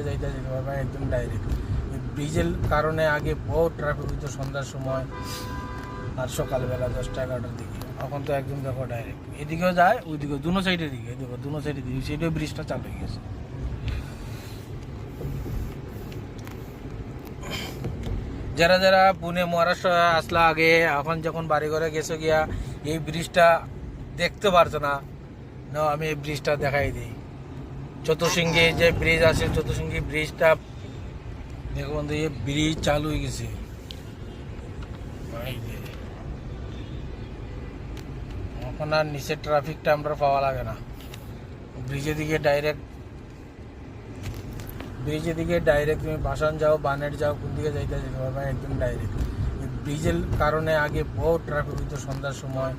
যাইতে যেতে পারবেন একদম ডাইরেক্ট। ব্রিজের কারণে আগে বহুত ট্রাফিক হইতো সন্ধ্যার সময় আর সকালবেলা 10টা-11টার দিকে। এখন তো একদম দেখো ডাইরেক্ট এদিকেও যায় ওইদিকেও, দুনো সাইডের দিকে দেখো, দুনো সাইডের দিকে সেটাও ব্রিজটা চালু হয়ে গেছে। যারা যারা পুনে মহারাষ্ট্র আসলা আগে, এখন যখন বাড়ি ঘরে গেছো গিয়া এই ব্রিজটা দেখতে পারছো না, আমি এই ব্রিজটা দেখাই দিই। চতুর্শৃঙ্গী যে ব্রিজ আছে, চতুর্শৃঙ্গী ব্রিজটা দেখো বন্ধু, এই ব্রিজ চালু হয়ে গেছে। এখন আর নিচের ট্রাফিকটা আমরা পাওয়া লাগে না। ব্রিজের দিকে ডাইরেক্ট তুমি বাসান যাও, বানেট যাও, কোন দিকে যাইতে যেতে পারবেন একদম ডাইরেক্ট। ব্রিজের কারণে আগে বহুত ট্রাফিক হইতো সন্ধ্যার সময়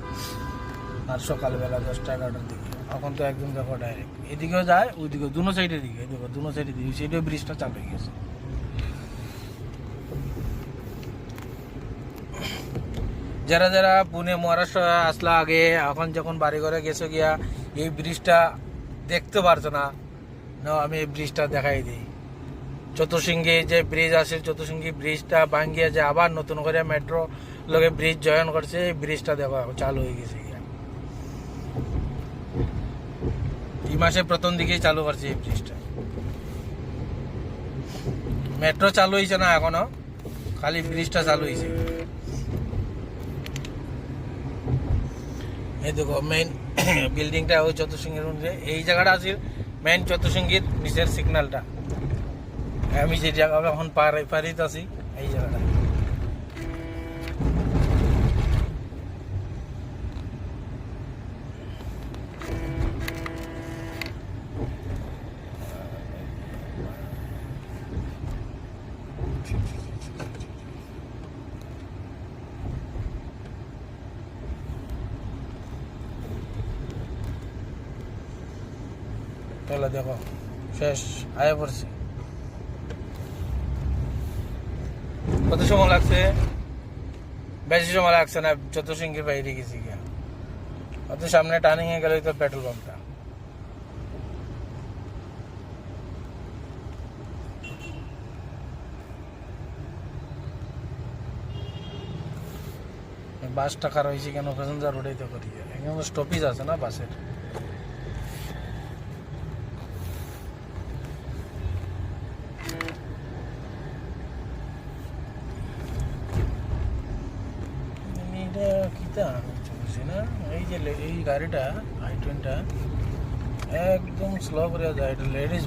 আর সকালবেলা 10টা-11টার দিকে। এখন তো একদম দেখো ডাইরেক্ট এদিকেও যায় ওইদিকেও, দুনো সাইডের দিকে দেখো, দুনো সাইডের দিকে সেটাও ব্রিজটা চালু হয়ে গেছে। যারা যারা পুনে মহারাষ্ট্র আসলা আগে, এখন যখন বাড়ি ঘরে গেছো গিয়া এই ব্রিজটা দেখতে পারছো না, আমি এই ব্রিজটা দেখাই দিই। চতুর্শৃঙ্গী যে ব্রিজ আছে, চতুর্শৃঙ্গী ব্রিজটা ভাঙ্গিয়া যে আবার নতুন করে মেট্রো লোকে ব্রিজ জয়েন করছে, এই ব্রিজটা দেখো চালু হয়ে গেছে। এই মাসে প্রথম দিকেই চালু করছে এই ব্রিজটা। মেট্রো চালু হয়েছে না এখনো, খালি ব্রিজটা চালু হয়েছে। এই দেখো মেইন বিল্ডিংটা ওই চতুর্শৃঙ্গীর মধ্যে, এই জায়গাটা আছে মেইন চতুর্শৃঙ্গীর নিচের সিগন্যালটা। আমি যে জায়গা এখন পারিতে আছি এই জায়গাটা। তাহলে দেখো শেষ আয়া পড়ছে। কত সময় লাগছে? বেশি সময় লাগছে না, চতুর্শৃঙ্গীর বাইরে গেছি গিয়া। অত সামনে টার্নিং এ গেলেই তো পেট্রোল পাম্পটা। বাসটা খারাপ হয়েছে কেন? প্যাসেঞ্জার উঠাইতে পারি, এখানে স্টপেজ আছে না বাসের। না এই যে এই গাড়িটা i20 একদম স্লো করে যায়, এটা লেডিস